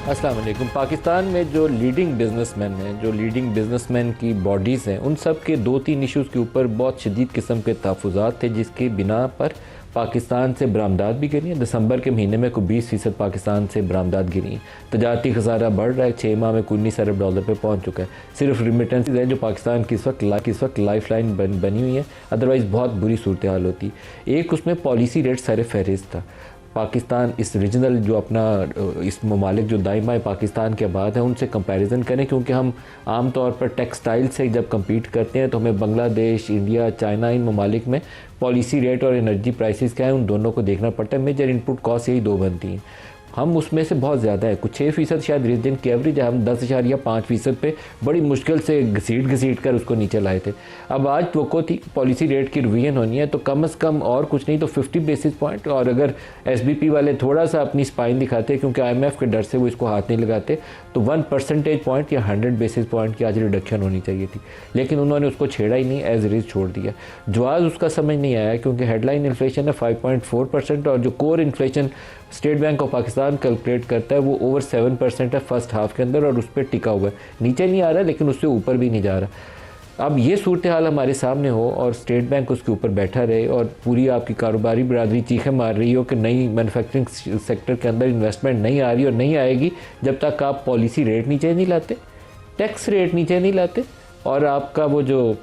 अस्सलाम वालेकुम। पाकिस्तान में जो लीडिंग बिजनेसमैन हैं, जो लीडिंग बिजनेसमैन की बॉडीज़ हैं, उन सब के 2-3 इश्यूज़ के ऊपर बहुत शदीद किस्म के तहफ़्फ़ुज़ात थे, जिसकी बिना पर पाकिस्तान से बरामदात भी गिरी हैं। दिसंबर के महीने में कोई 20% पाकिस्तान से बरामदात गिरी हैं। तजारती खसारा बढ़ रहा है, 6 माह में $19 अरब पे पहुँच चुका है। सिर्फ रिमिटेंस है जो पाकिस्तान की इस वक्त लाइफ लाइन बनी हुई है, अदरवाइज़ बहुत बुरी सूरत हाल होती। एक उसमें पॉलिसी रेट सर फहरिस्त था। पाकिस्तान इस रीजनल जो अपना इस ममालिक जो दाई बाएँ पाकिस्तान के बाद हैं उनसे कंपैरिजन करें, क्योंकि हम आम तौर पर टेक्सटाइल से जब कम्पीट करते हैं तो हमें बांग्लादेश, इंडिया, चाइना, इन ममालिक में पॉलिसी रेट और एनर्जी प्राइसेस क्या है उन दोनों को देखना पड़ता है। मेजर इनपुट कॉस्ट यही दो बनती हैं। हम उसमें से बहुत ज़्यादा है, कुछ 6% शायद रीजन की एवरेज है, हम 10.5% पे बड़ी मुश्किल से घसीट कर उसको नीचे लाए थे। अब आज तो थी पॉलिसी रेट की रिवीजन होनी है, तो कम से कम और कुछ नहीं तो 50 बेसिस पॉइंट, और अगर SBP वाले थोड़ा सा अपनी स्पाइन दिखाते, क्योंकि IMF के डर से वो इसको हाथ नहीं लगाते, तो 1 परसेंटेज पॉइंट या 100 बेसिस पॉइंट की आज रिडक्शन होनी चाहिए थी, लेकिन उन्होंने उसको छेड़ा ही नहीं, एज इज छोड़ दिया। जवाज़ उसका समझ नहीं आया, क्योंकि हेडलाइन इन्फ्लेशन है 5.4% और जो core inflation state bank of Pakistan calculate करता है वो ओवर 7% है फर्स्ट हाफ के अंदर, और उस पर टिका हुआ है, नीचे नहीं आ रहा लेकिन उससे ऊपर भी नहीं जा रहा। अब ये सूरत हाल हमारे सामने हो और स्टेट बैंक उसके ऊपर बैठा रहे और पूरी आपकी कारोबारी बरादरी चीखें मार रही हो कि नई मैन्युफैक्चरिंग सेक्टर के अंदर इन्वेस्टमेंट नहीं आ रही और नहीं आएगी जब तक आप पॉलिसी रेट नीचे नहीं लाते, टैक्स रेट नीचे नहीं लाते, और आपका वो जो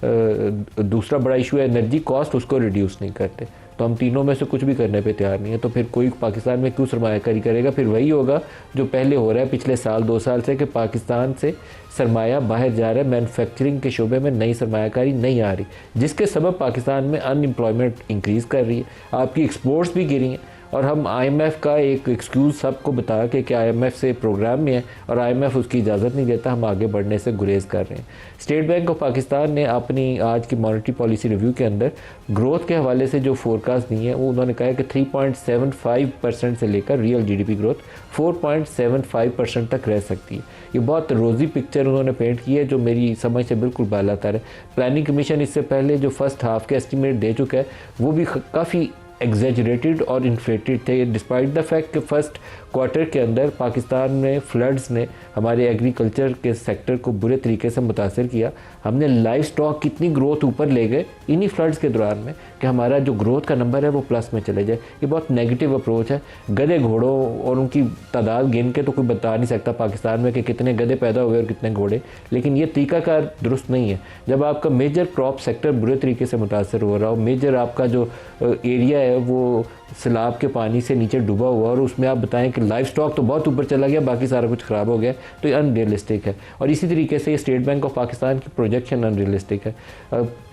दूसरा बड़ा इशू है एनर्जी कॉस्ट, उसको रिड्यूस नहीं करते। तो हम तीनों में से कुछ भी करने पे तैयार नहीं है, तो फिर कोई पाकिस्तान में क्यों सरमायाकारी करेगा? फिर वही होगा जो पहले हो रहा है पिछले साल 2 साल से, कि पाकिस्तान से सरमाया बाहर जा रहा है, मैन्युफैक्चरिंग के शोबे में नई सरमायाकारी नहीं आ रही, जिसके सबब पाकिस्तान में अनएम्प्लॉयमेंट इंक्रीज़ कर रही है, आपकी एक्सपोर्ट्स भी गिरी हैं। और हम IMF का एक एक्सक्यूज़ सबको बता के कि IMF से प्रोग्राम में है और IMF उसकी इजाज़त नहीं देता, हम आगे बढ़ने से गुरेज कर रहे हैं। स्टेट बैंक ऑफ पाकिस्तान ने अपनी आज की मॉनेटरी पॉलिसी रिव्यू के अंदर ग्रोथ के हवाले से जो फोरकास्ट दी है वो उन्होंने कहा है कि 3.75% से लेकर रियल GDP ग्रोथ 4.75% तक रह सकती है। ये बहुत रोज़ी पिक्चर उन्होंने पेंट की है जो मेरी समझ से बिल्कुल बालातर है। प्लानिंग कमीशन इससे पहले जो फर्स्ट हाफ के एस्टिमेट दे चुका है वो भी काफ़ी एग्जेजरेटेड और इन्फ्लेटेड थे, डिस्पाइट द फैक्ट कि फर्स्ट क्वार्टर के अंदर पाकिस्तान में फ्लड्स ने हमारे एग्रीकल्चर के सेक्टर को बुरे तरीके से मुतासर किया। हमने लाइव स्टॉक कितनी ग्रोथ ऊपर ले गए इन्हीं फ्लड्स के दौरान में कि हमारा जो ग्रोथ का नंबर है वो प्लस में चले जाए। ये बहुत नेगेटिव अप्रोच है। गधे घोड़ों और उनकी तादाद गिन के तो कोई बता नहीं सकता पाकिस्तान में कि कितने गधे पैदा हुए और कितने घोड़े, लेकिन ये तरीकाकार दुरुस्त नहीं है। जब आपका मेजर क्रॉप सेक्टर बुरे तरीके से मुतासर हो रहा हो, मेजर आपका जो एरिया है वो सैलाब के पानी से नीचे डूबा हुआ और उसमें आप बताएं कि लाइफ स्टॉक तो बहुत ऊपर चला गया, बाकी सारा कुछ ख़राब हो गया, तो ये अनरियलिस्टिक है। और इसी तरीके से स्टेट बैंक ऑफ पाकिस्तान की प्रोजेक्शन अनरियलिस्टिक है।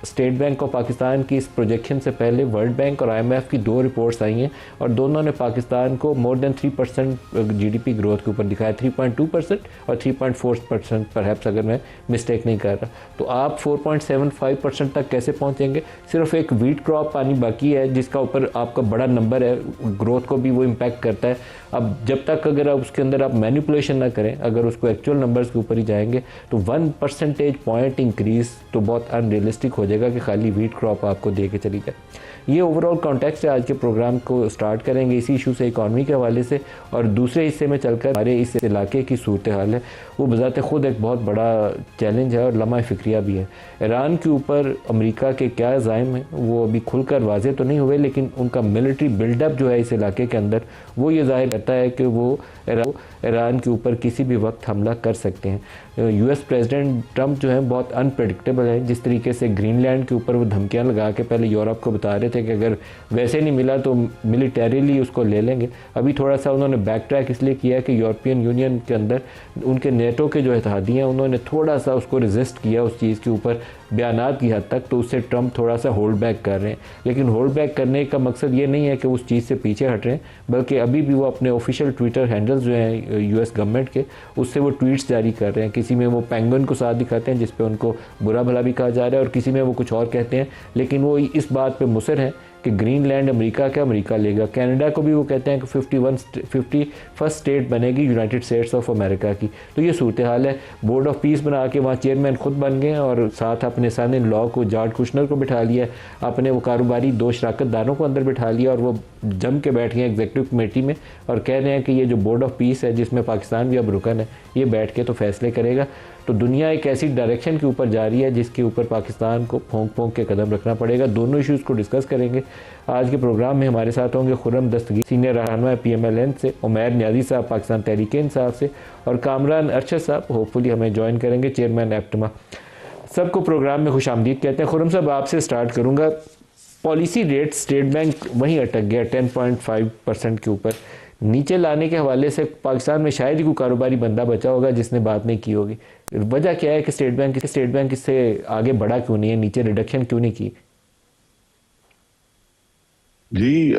स्टेट बैंक ऑफ पाकिस्तान की इस प्रोजेक्शन से पहले वर्ल्ड बैंक और IMF की 2 रिपोर्ट्स आई हैं और दोनों ने पाकिस्तान को मोर देन 3% GDP ग्रोथ के ऊपर दिखाया, 3.2% और 3.4% परहैप्स, अगर मैं मिस्टेक नहीं कर रहा। तो आप 4.75% तक कैसे पहुँचेंगे? सिर्फ एक वीट क्रॉप पानी बाकी है जिसका ऊपर आपका बड़ा नंबर है, ग्रोथ को भी वो इम्पैक्ट करता है। अब जब तक अगर आप उसके अंदर आप मैनिपुलेशन ना करें, अगर उसको एक्चुअल नंबर्स के ऊपर ही जाएंगे तो 1 परसेंटेज पॉइंट इंक्रीज़ तो बहुत अनरियलिस्टिक हो जाएगा कि खाली वीट क्रॉप आपको दे के चली जाए। ये ओवरऑल कॉन्टेक्स्ट है। आज के प्रोग्राम को स्टार्ट करेंगे इसी इशू से, इकॉनमी के हवाले से, और दूसरे हिस्से में चलकर हमारे इस इलाके की सूरत हाल है वो बज़ाते खुद एक बहुत बड़ा चैलेंज है और लम्हा फ़िक्रिया भी है। ईरान के ऊपर अमेरिका के क्या ज़ाइम है वो अभी खुलकर वाज़े तो नहीं हुए, लेकिन उनका मिलिट्री बिल्डअप जो है इस इलाके के अंदर वो ये ज़ाहिर करता है कि वो ईरान के ऊपर किसी भी वक्त हमला कर सकते हैं। US प्रेसिडेंट ट्रंप जो है बहुत अनप्रेडिक्टेबल है। जिस तरीके से ग्रीनलैंड के ऊपर वो धमकियां लगा के पहले यूरोप को बता रहे थे कि अगर वैसे नहीं मिला तो मिलिटरीली उसको ले लेंगे, अभी थोड़ा सा उन्होंने बैक ट्रैक इसलिए किया कि यूरोपियन यूनियन के अंदर उनके नेटो के जो इत्तेहादी हैं उन्होंने थोड़ा सा उसको रेजिस्ट किया उस चीज़ के ऊपर बयानात की हद तक, तो उससे ट्रंप थोड़ा सा होल्ड बैक कर रहे हैं। लेकिन होल्ड बैक करने का मकसद ये नहीं है कि उस चीज़ से पीछे हट रहे हैं, बल्कि अभी भी वो अपने ऑफिशियल ट्विटर हैंडल्स जो हैं US गवर्नमेंट के, उससे वो ट्वीट्स जारी कर रहे हैं। किसी में वो पेंगुइन को साथ दिखाते हैं जिस पे उनको बुरा भला भी कहा जा रहा है और किसी में वो कुछ और कहते हैं, लेकिन वो इस बात पे मुसर हैं कि ग्रीनलैंड अमेरिका का, अमेरिका लेगा। कनाडा को भी वो कहते हैं कि 51st स्टेट बनेगी यूनाइटेड स्टेट्स ऑफ अमेरिका की। तो ये सूरत हाल है। बोर्ड ऑफ पीस बना के वहाँ चेयरमैन खुद बन गए और साथ अपने सन इन लॉ को, जॉर्ज कुशनर को बिठा लिया, अपने वो कारोबारी 2 शराकतदारों को अंदर बिठा लिया और वो जम के बैठ गए एग्जीक्यूटिव कमेटी में और कह रहे हैं कि ये जो बोर्ड ऑफ पीस है जिसमें पाकिस्तान भी अब रुकन है, ये बैठ के तो फैसले करेगा। तो दुनिया एक ऐसी डायरेक्शन के ऊपर जा रही है जिसके ऊपर पाकिस्तान को फोंक के कदम रखना पड़ेगा। दोनों इश्यूज़ को डिस्कस करेंगे। आज के प्रोग्राम में हमारे साथ होंगे खुर्रम दस्तगीर, सीनियर रहनुमा PMLN से, उमैर नियाज़ी साहब पाकिस्तान तहरीक-ए-इंसाफ से, और कामरान अरशद साहब होपफुली हमें ज्वाइन करेंगे, चेयरमैन एप्टमा। सबको प्रोग्राम में खुशामदीद कहते हैं। खुर्रम साहब आपसे स्टार्ट करूँगा। पॉलिसी रेट स्टेट बैंक वहीं अटक गया 10.5% के ऊपर। नीचे लाने के हवाले से पाकिस्तान में शायद ही कोई कारोबारी बंदा बचा होगा जिसने बात नहीं की होगी। वजह क्या है कि स्टेट बैंक इससे आगे बढ़ा क्यों नहीं है, नीचे रिडक्शन क्यों नहीं की? जी,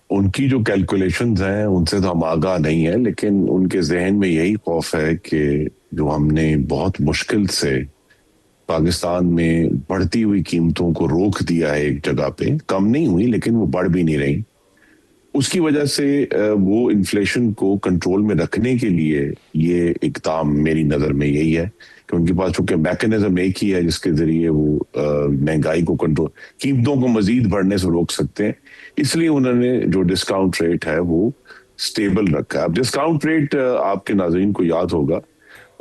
उनकी जो कैलकुलेशंस हैं उनसे तो हम आगाह नहीं है, लेकिन उनके जहन में यही खौफ है कि जो हमने बहुत मुश्किल से पाकिस्तान में बढ़ती हुई कीमतों को रोक दिया है, एक जगह पे कम नहीं हुई लेकिन वो बढ़ भी नहीं रही, उसकी वजह से वो इन्फ्लेशन को कंट्रोल में रखने के लिए ये इकदाम मेरी नज़र में यही है कि उनके पास चूंकि मैकेनिज्म एक ही है जिसके जरिए वो महंगाई को कंट्रोल, कीमतों को मजीद बढ़ने से रोक सकते हैं, इसलिए उन्होंने जो डिस्काउंट रेट है वो स्टेबल रखा है। अब डिस्काउंट रेट आपके नाज़रीन को याद होगा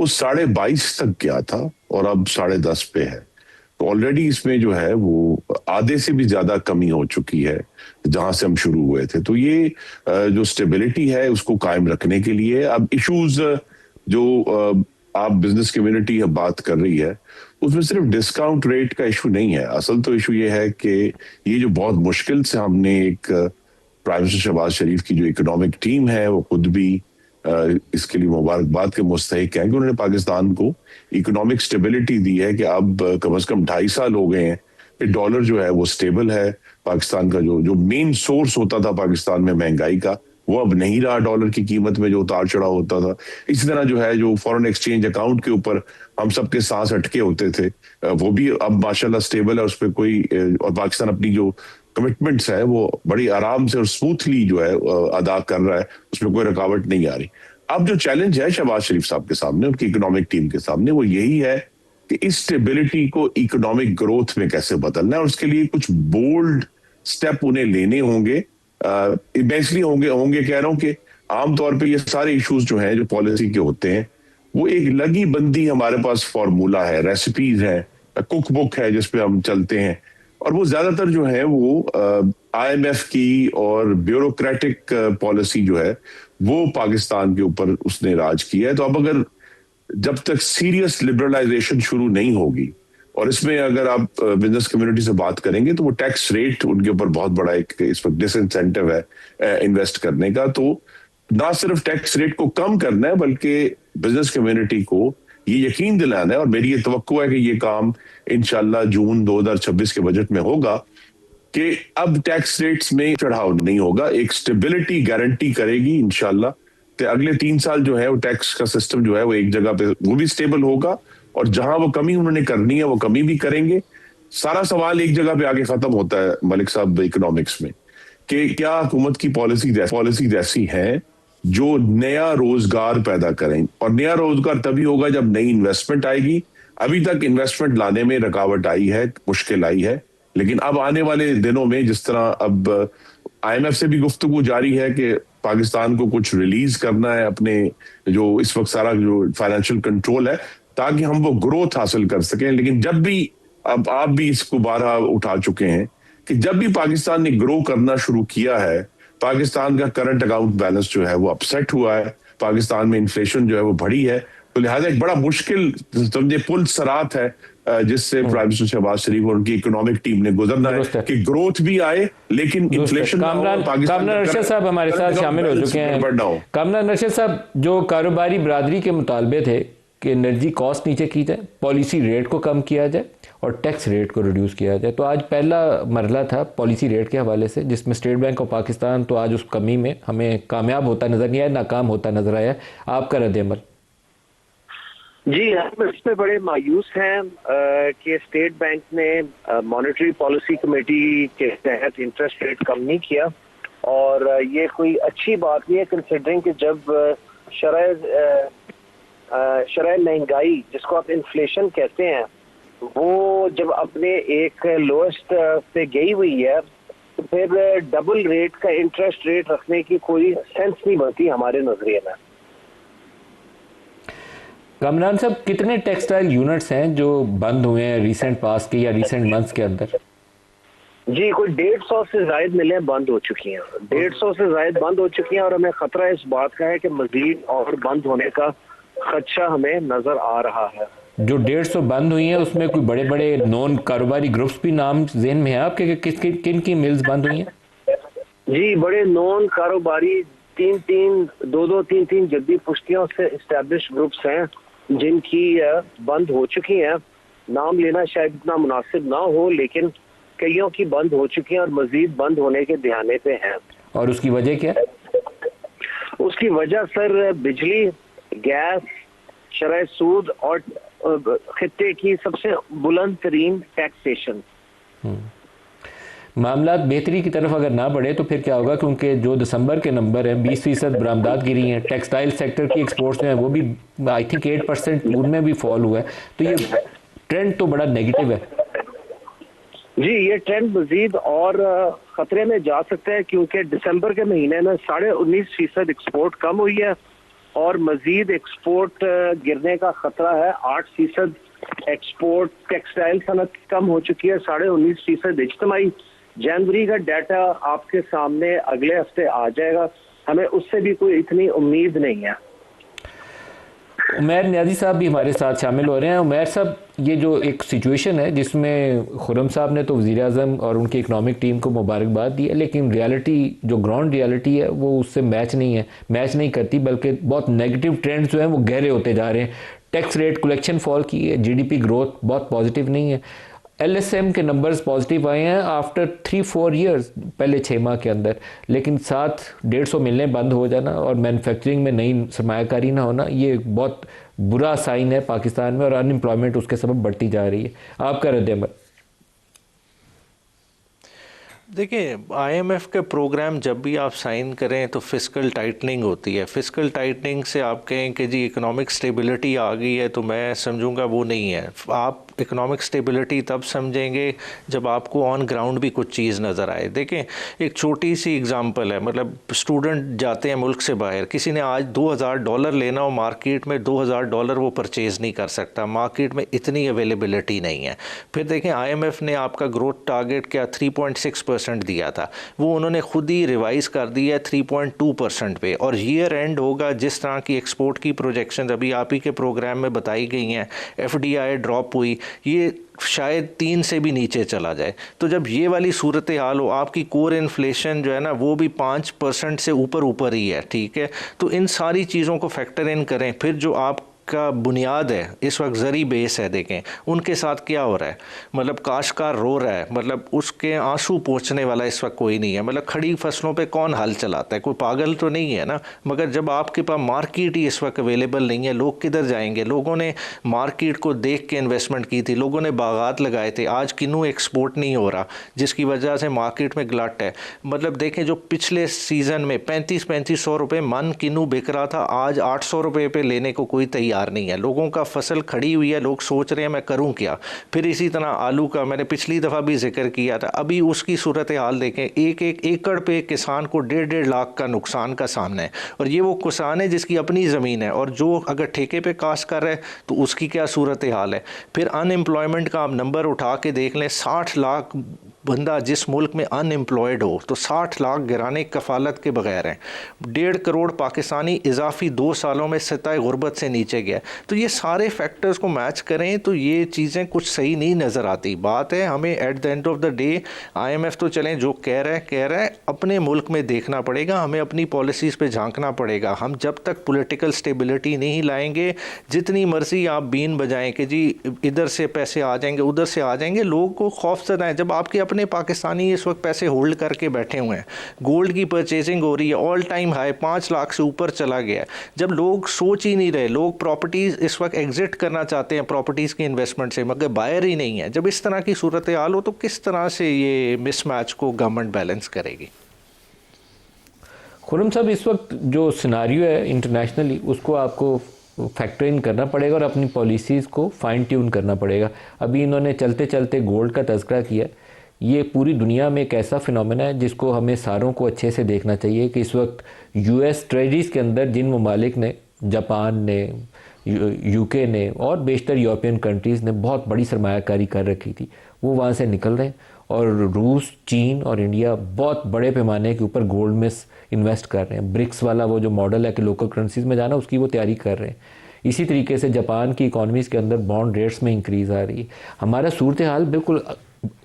वो 22.5 तक गया था और अब 10.5 पे है। तो ऑलरेडी इसमें जो है वो आधे से भी ज्यादा कमी हो चुकी है जहां से हम शुरू हुए थे। तो ये जो स्टेबिलिटी है उसको कायम रखने के लिए अब इश्यूज जो आप बिजनेस कम्युनिटी बात कर रही है उसमें सिर्फ डिस्काउंट रेट का इशू नहीं है। असल तो इशू ये है कि ये जो बहुत मुश्किल से हमने एक प्राइम मिनिस्टर शहबाज शरीफ की जो इकोनॉमिक टीम है वो खुद भी इसके लिए मुबारकबाद के मुस्तहिक है कि उन्होंने पाकिस्तान को इकोनॉमिक स्टेबिलिटी दी है कि अब कम से कम 2.5 साल हो गए हैं कि डॉलर जो है वो स्टेबल है। पाकिस्तान का जो मेन सोर्स होता था पाकिस्तान में महंगाई का वो अब नहीं रहा, डॉलर की कीमत में जो उतार चढ़ाव होता था। इसी तरह जो है जो फॉरेन एक्सचेंज अकाउंट के ऊपर हम सबके सांस अटके होते थे वो भी अब माशाल्लाह स्टेबल है, उस पर कोई, और पाकिस्तान अपनी जो कमिटमेंट्स है वो बड़ी आराम से और स्मूथली जो है अदा कर रहा है, उसमें कोई रुकावट नहीं आ रही। अब जो चैलेंज है शहबाज शरीफ साहब के सामने, उनकी इकोनॉमिक टीम के सामने, वो यही है कि इस स्टेबिलिटी को इकोनॉमिक ग्रोथ में कैसे बदलना है और उसके लिए कुछ बोल्ड स्टेप उन्हें लेने होंगे। मैं इसलिए होंगे कह रहा हूं कि आमतौर पे ये सारे इश्यूज जो हैं जो पॉलिसी के होते हैं वो एक लगी बंदी हमारे पास फॉर्मूला है, रेसिपीज है, कुक बुक है जिसपे हम चलते हैं, और वो ज्यादातर जो है वो IMF की और ब्यूरोक्रेटिक पॉलिसी जो है वो पाकिस्तान के ऊपर उसने राज किया है। तो अब अगर जब तक सीरियस लिबरलाइजेशन शुरू नहीं होगी, और इसमें अगर आप बिजनेस कम्युनिटी से बात करेंगे तो वो टैक्स रेट उनके ऊपर बहुत बड़ा एक इस वक्त डिसइंसेंटिव है इन्वेस्ट करने का। तो ना सिर्फ टैक्स रेट को कम करना है बल्कि बिजनेस कम्युनिटी को ये यकीन दिलाना है, और मेरी ये तवक्को है कि ये काम इंशाल्लाह जून 2026 के बजट में होगा कि अब टैक्स रेट्स में चढ़ाव नहीं होगा, एक स्टेबिलिटी गारंटी करेगी इंशाल्लाह कि अगले 3 साल जो है वो टैक्स का सिस्टम जो है वो एक जगह पे वो भी स्टेबल होगा, और जहां वो कमी उन्होंने करनी है वो कमी भी करेंगे। सारा सवाल एक जगह पे आके खत्म होता है मलिक साहब इकोनॉमिक्स में कि क्या हुकूमत की पॉलिसी ऐसी है जो नया रोजगार पैदा करें, और नया रोजगार तभी होगा जब नई इन्वेस्टमेंट आएगी। अभी तक इन्वेस्टमेंट लाने में रुकावट आई है, मुश्किल आई है, लेकिन अब आने वाले दिनों में जिस तरह अब IMF से भी गुफ्तगू जारी है कि पाकिस्तान को कुछ रिलीज करना है अपने जो इस वक्त सारा जो फाइनेंशियल कंट्रोल है ताकि हम वो ग्रोथ हासिल कर सकें। लेकिन जब भी, अब आप भी इसको बारहा उठा चुके हैं कि जब भी पाकिस्तान ने ग्रो करना शुरू किया है पाकिस्तान का करंट अकाउंट बैलेंस जो है वो अपसेट हुआ है, पाकिस्तान में इन्फ्लेशन जो है वो बढ़ी है। तो लिहाजा एक बड़ा मुश्किल समझे पुल सरात है जिससे प्राइम मिनिस्टर शहबाज शरीफ और उनकी इकोनॉमिक टीम ने गुजरना है कि ग्रोथ भी आए लेकिन इन्फ्लेशन। कामरान अरशद साहब हमारे साथ शामिल हो चुके हैं। कामरान अरशद साहब, जो कारोबारी बरादरी के मुतालबे थे कि एनर्जी कॉस्ट नीचे की जाए, पॉलिसी रेट को कम किया जाए और टैक्स रेट को रिड्यूस किया जाए, तो आज पहला मरला था पॉलिसी रेट के हवाले से जिसमें स्टेट बैंक ऑफ पाकिस्तान तो आज उस कमी में हमें कामयाब होता नजर नहीं आया, नाकाम होता नजर आया। आपका रद्द अमल? जी, हम इस पे बड़े मायूस हैं कि स्टेट बैंक ने मॉनेटरी पॉलिसी कमेटी के तहत इंटरेस्ट रेट कम नहीं किया, और ये कोई अच्छी बात नहीं है कंसिडरिंग कि जब शरह महंगाई, जिसको आप इन्फ्लेशन कहते हैं, वो जब अपने एक लोएस्ट पे गई हुई है, तो फिर डबल रेट का इंटरेस्ट रेट रखने की कोई सेंस नहीं बनती हमारे नजरिए में। कमरान साहब, कितने टेक्सटाइल यूनिट्स हैं जो बंद हुए हैं रिसेंट पास के या रिसेंट मंथ्स के अंदर? जी, कोई 150 से ज्यादा मिलें बंद हो चुकी हैं, 150 से ज्यादा बंद हो चुकी हैं, और हमें खतरा इस बात का है कि मजीद और बंद होने का खदशा हमें नजर आ रहा है। जो 150 बंद हुई हैं उसमें कोई बड़े बड़े नॉन कारोबारी ग्रुप्स भी नाम ज़हन में है आपके कि किन की मिल्स बंद हुई हैं? जी, बड़े नॉन कारोबारी 2-3 जद्दी पुश्तियों से इस्टेब्लिश ग्रुप्स हैं जिनकी बंद हो चुकी हैं। नाम लेना शायद इतना मुनासिब ना हो, लेकिन कईयों की बंद हो चुकी हैं और मजीद बंद होने के ध्याने पे हैं। और उसकी वजह क्या है? उसकी वजह सर बिजली, गैस, शरह सूद और खित्ते की सबसे बुलंद तरीन टैक्सेशन। मामला बेहतरी की तरफ अगर ना बढ़े तो फिर क्या होगा? क्योंकि जो दिसंबर के नंबर हैं 20% बरामदात गिरी हैं, टेक्सटाइल सेक्टर की एक्सपोर्ट्स हैं वो भी आई थिंक 8% उनमें भी फॉल हुआ है, तो ये ट्रेंड तो बड़ा नेगेटिव है। जी, ये ट्रेंड मजीद और खतरे में जा सकता है, क्योंकि दिसंबर के महीने में 19.5% एक्सपोर्ट कम हुई है और मजीद एक्सपोर्ट गिरने का खतरा है। 8% एक्सपोर्ट टेक्सटाइल सनत कम हो चुकी है, 19.5% इज्तिमाई। जनवरी का डाटा आपके सामने अगले हफ्ते आ जाएगा, हमें उससे भी कोई इतनी उम्मीद नहीं है। उमैर नियाज़ी साहब भी हमारे साथ शामिल हो रहे हैं। उमैर साहब, ये जो एक सिचुएशन है जिसमें खुर्रम साहब ने तो वज़ीर आज़म और उनकी इकनॉमिक टीम को मुबारकबाद दी है, लेकिन रियलिटी जो ग्राउंड रियलिटी है वो उससे मैच नहीं करती, बल्कि बहुत नेगेटिव ट्रेंड्स जो हैं वो गहरे होते जा रहे हैं। टैक्स रेट कलेक्शन फॉल की है, जीडीपी ग्रोथ बहुत पॉजिटिव नहीं है, एलएसएम के नंबर्स पॉजिटिव आए हैं आफ्टर 3-4 ईयर्स, पहले 6 माह के अंदर, लेकिन साथ 150 मिलने बंद हो जाना और मैन्युफैक्चरिंग में नई सरमायाकारी ना होना, ये बहुत बुरा साइन है पाकिस्तान में, और अनएम्प्लॉयमेंट उसके सबब बढ़ती जा रही है। आपका रद्द-ए-अमल? देखिए, आईएमएफ के प्रोग्राम जब भी आप साइन करें तो फिस्कल टाइटनिंग होती है। फिस्कल टाइटनिंग से आप कहें कि जी इकोनॉमिक स्टेबिलिटी आ गई है, तो मैं समझूंगा वो नहीं है। आप इकोनॉमिक स्टेबिलिटी तब समझेंगे जब आपको ऑन ग्राउंड भी कुछ चीज़ नज़र आए। देखें, एक छोटी सी एग्जांपल है, मतलब स्टूडेंट जाते हैं मुल्क से बाहर, किसी ने आज $2000 लेना हो मार्केट में, $2000 वो परचेज़ नहीं कर सकता, मार्केट में इतनी अवेलेबिलिटी नहीं है। फिर देखें, आईएमएफ ने आपका ग्रोथ टारगेट क्या 3.6% दिया था, वो उन्होंने खुद ही रिवाइज़ कर दिया है 3.2% पे, और ईयर एंड होगा जिस तरह की एक्सपोर्ट की प्रोजेक्शन अभी आप ही के प्रोग्राम में बताई गई हैं, एफडीआई ड्रॉप हुई, ये शायद 3 से भी नीचे चला जाए। तो जब ये वाली सूरत हाल हो, आपकी कोर इन्फ्लेशन जो है ना वो भी 5% से ऊपर ही है, ठीक है, तो इन सारी चीज़ों को फैक्टर इन करें। फिर जो आप का बुनियाद है इस वक्त ज़री बेस है, देखें उनके साथ क्या हो रहा है, मतलब काश्तकार रो रहा है, मतलब उसके आंसू पोंछने वाला इस वक्त कोई नहीं है। मतलब खड़ी फसलों पे कौन हल चलाता है, कोई पागल तो नहीं है ना। मगर जब आपके पास मार्केट ही इस वक्त अवेलेबल नहीं है, लोग किधर जाएंगे? लोगों ने मार्केट को देख के इन्वेस्टमेंट की थी, लोगों ने बागात लगाए थे, आज किन्नू एक्सपोर्ट नहीं हो रहा, जिसकी वजह से मार्केट में ग्लट है। मतलब देखें, जो पिछले सीज़न में 3500 रुपये मन किन्नू बिक रहा था, आज 800 रुपये पे लेने को कोई तैयार नहीं है। लोगों का फसल खड़ी हुई है, लोग सोच रहे हैं मैं करूं क्या। फिर इसी तरह आलू का मैंने पिछली दफ़ा भी जिक्र किया था, अभी उसकी सूरत हाल देखें, एक एकड़ पे किसान को 1.5 लाख का नुकसान का सामना है, और ये वो किसान है जिसकी अपनी ज़मीन है, और जो अगर ठेके पे काश्त कर रहा है तो उसकी क्या सूरत हाल है। फिर अनएम्प्लॉयमेंट का आप नंबर उठा के देख लें, 60 लाख बंदा जिस मुल्क में अनएम्प्लॉयड हो तो 60 लाख गिराने कफालत के बगैर हैं। 1.5 करोड़ पाकिस्तानी इजाफी 2 सालों में सतह गुर्बत से नीचे गया। तो ये सारे फैक्टर्स को मैच करें तो ये चीज़ें कुछ सही नहीं नज़र आती। बात है, हमें at the end of the day IMF तो चलें जो कह रहा है, अपने मुल्क में देखना पड़ेगा, हमें अपनी पॉलिसीज़ पे झांकना पड़ेगा। हम जब तक पॉलिटिकल स्टेबिलिटी नहीं लाएंगे, जितनी मर्जी आप बीन बजाएं कि जी इधर से पैसे आ जाएंगे उधर से आ जाएंगे, लोगों को खौफ ज़दा है। जब आपके अपने कितने पाकिस्तानी इस वक्त पैसे होल्ड करके बैठे हुए हैं। गोल्ड की परचेजिंग हो रही है, ऑल टाइम हाई 5 लाख से ऊपर चला गया है। जब लोग सोच ही नहीं रहे, लोग प्रॉपर्टीज़ इस वक्त एग्जिट करना चाहते हैं प्रॉपर्टीज़ की इन्वेस्टमेंट से, मगर बायर ही नहीं है। जब इस तरह की सूरत हाल हो तो किस तरह से ये मिसमैच को गवर्नमेंट बैलेंस करेगी? खुरम साहब, इस वक्त जो सिनारियो है इंटरनेशनली, उसको आपको फैक्टर इन करना पड़ेगा और अपनी पॉलिसीज़ को फाइन ट्यून करना पड़ेगा। अभी इन्होंने चलते चलते गोल्ड का तज़किरा किया। ये पूरी दुनिया में एक ऐसा फिनोमेना है जिसको हमें सारों को अच्छे से देखना चाहिए कि इस वक्त यूएस ट्रेजरीज के अंदर जिन ममालिक ने, जापान ने, यूके ने और बेशतर यूरोपियन कंट्रीज़ ने बहुत बड़ी सरमायाकारी कर रखी थी, वो वहाँ से निकल रहे हैं और रूस, चीन और इंडिया बहुत बड़े पैमाने के ऊपर गोल्ड में इन्वेस्ट कर रहे हैं। ब्रिक्स वाला वो जो मॉडल है कि लोकल करेंसीज़ में जाना, उसकी वो तैयारी कर रहे हैं। इसी तरीके से जापान की इकॉनमीज़ के अंदर बॉन्ड रेट्स में इंक्रीज़ आ रही है। हमारा सूरत हाल बिल्कुल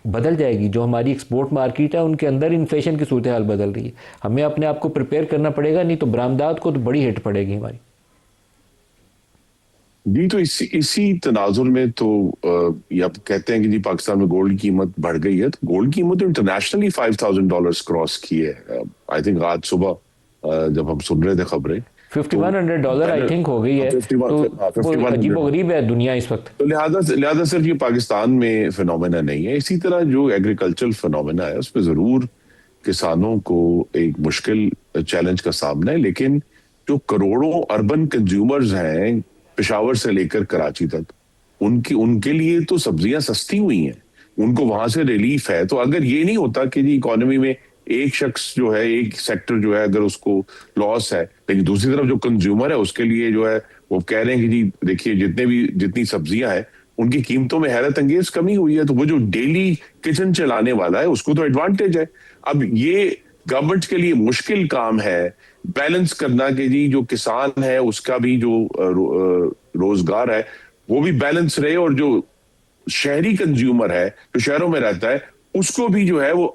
बदल जाएगी। जो हमारी एक्सपोर्ट मार्केट है उनके अंदर इन्फ्लेशन की सूरत हाल बदल रही है। हमें अपने आप को प्रिपेयर करना पड़ेगा, नहीं तो बरामदात को तो बड़ी हिट पड़ेगी हमारी। जी, तो इसी तनाजुर में तो ये आप कहते हैं कि जी पाकिस्तान में गोल्ड की कीमत बढ़ गई है, तो गोल्ड की कीमत तो इंटरनेशनली $5,000 क्रॉस की है। आई थिंक आज सुबह जब हम सुन रहे थे खबरें, $5,100 आई थिंक हो गई है। तो अजीबोगरीब है दुनिया इस वक्त। तो लिहाजा सिर्फ ये पाकिस्तान में फिनोमेना नहीं है। इसी तरह जो एग्रीकल्चरल फिनोमेना है उसमें जरूर किसानों को एक मुश्किल चैलेंज का सामना है, लेकिन जो करोड़ों अर्बन कंज्यूमर्स हैं पेशावर से लेकर कराची तक, उनके लिए तो सब्जियां सस्ती हुई हैं, उनको वहां से रिलीफ है। तो अगर ये नहीं होता कि जी इकोनॉमी में एक शख्स जो है, एक सेक्टर जो है, अगर उसको लॉस है, लेकिन दूसरी तरफ जो कंज्यूमर है उसके लिए जो है वो कह रहे हैं कि जी देखिए जितनी सब्जियां हैं उनकी कीमतों में हैरत अंगेज कमी हुई है, तो वो जो डेली किचन चलाने वाला है उसको तो एडवांटेज है। अब ये गवर्नमेंट के लिए मुश्किल काम है बैलेंस करना कि जी जो किसान है उसका भी जो रोजगार है वो भी बैलेंस रहे, और जो शहरी कंज्यूमर है जो शहरों में रहता है उसको भी जो है वो